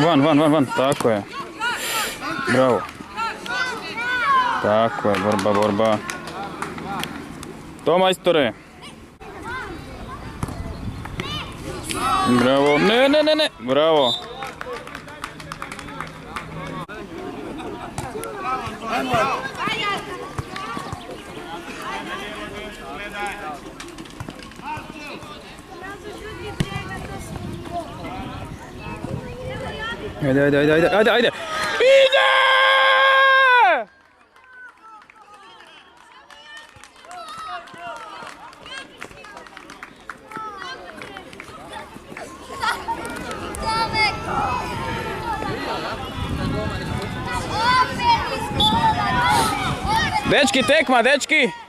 Van, tako je. Bravo. Tako je, borba. To, majstore. Bravo, ne, bravo. Ajde! Ide! Dečki, tekma, dečki!